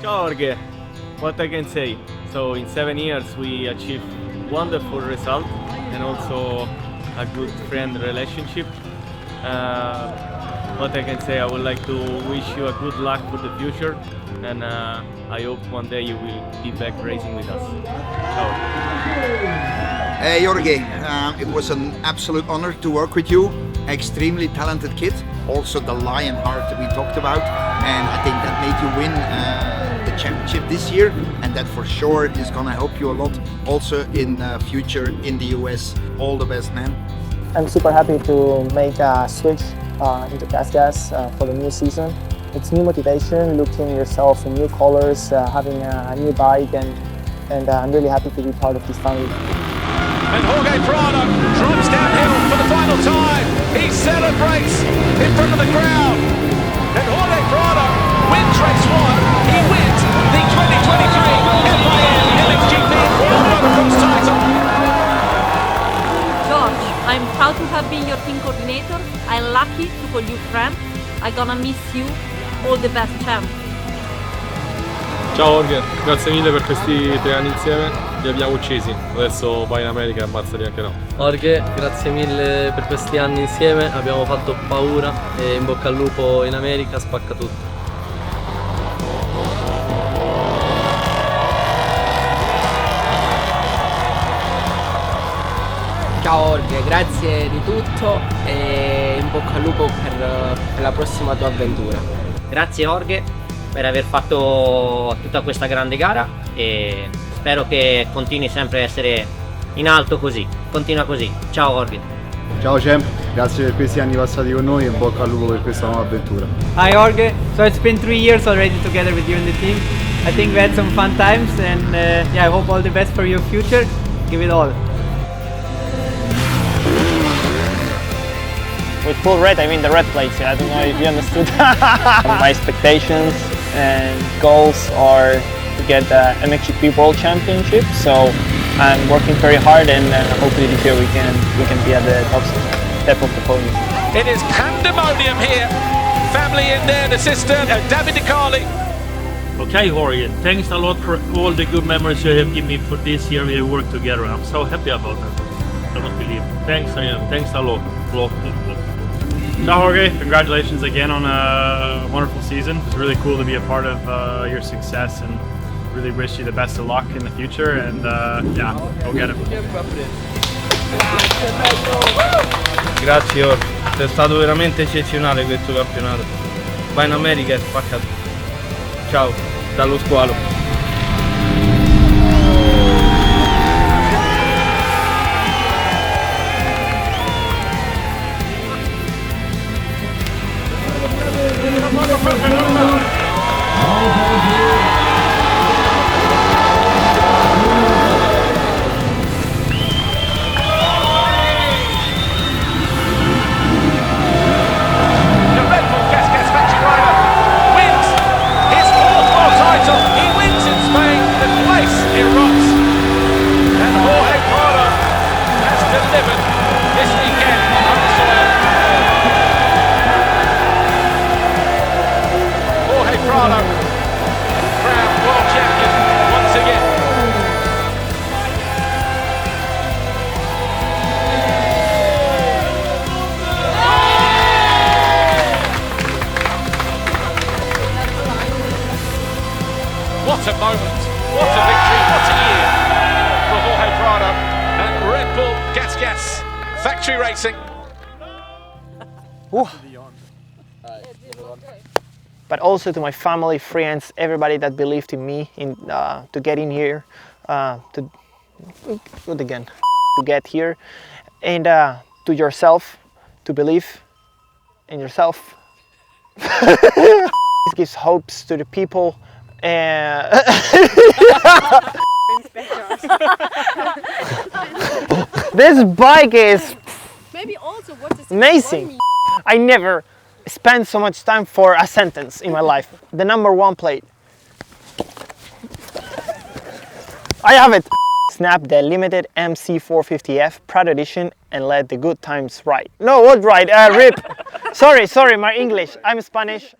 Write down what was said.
Ciao Jorge, what I can say? So in 7 years we achieved wonderful result and also a good friend relationship. What I can say, I would like to wish you a good luck for the future, and I hope one day you will be back racing with us. Ciao. Hey Jorge, it was an absolute honor to work with you. Extremely talented kid, also the lion heart that we talked about, and I think that made you win the championship this year, and that for sure is gonna help you a lot also in future in the US. All the best, man. I'm super happy to make a switch into GASGAS for the new season. It's new motivation, looking yourself in new colors, having a new bike, and I'm really happy to be part of this family. And Jorge Prado drops downhill for the final time. He celebrates in front of the crowd. And Jorge Prado wins race 1. He wins the 2023 FIM MXGP World Motocross title. George, I'm proud to have been your team coordinator. I'm lucky to call you friend. I'm gonna miss you. All the best, champ. Ciao Jorge, grazie mille per questi 3 anni insieme, li abbiamo uccisi, adesso vai in America e ammazzali anche no. Jorge, grazie mille per questi anni insieme, abbiamo fatto paura e in bocca al lupo in America, spacca tutto. Ciao Jorge, grazie di tutto e in bocca al lupo per la prossima tua avventura. Grazie Jorge per aver fatto tutta questa grande gara e spero che continui sempre a essere in alto così. Continua così. Ciao Jorge. Ciao Champ, grazie per questi anni passati con noi e in bocca al lupo per questa nuova avventura. Hi Jorge, so it's been 3 years already together with you in the team. I think we had some fun times and yeah, I hope all the best for your future. Give it all. With full red, I mean the red plates. I don't know if you understood. My expectations and goals are to get the MXGP World Championship. So I'm working very hard, and hopefully this year we can be at the top step of the podium. It is pandemonium here. Family in there, the sister, David DiCarli. Okay, Jorge, thanks a lot for all the good memories you have given me for this year we have worked together. I'm so happy about that. I don't believe it. Thanks, I am. Thanks a lot. Ciao Jorge, congratulations again on a wonderful season. It's really cool to be a part of your success and really wish you the best of luck in the future and yeah, go get it. Grazie Jorge, è stato veramente eccezionale questo campionato. Vai in America e spacca tutto. Ciao, dallo squalo. What a moment, what a victory, what a year for Jorge Prado and Red Bull GASGAS Factory Racing. But also to my family, friends, everybody that believed in me to get in here, to get here, and to yourself, to believe in yourself. This gives hopes to the people. This bike is amazing. I never spent so much time for a sentence in my life. The #1 plate. I have it. Snap the limited MC450F Prado edition and let the good times ride. No, what ride? Rip. Sorry, my English. I'm Spanish.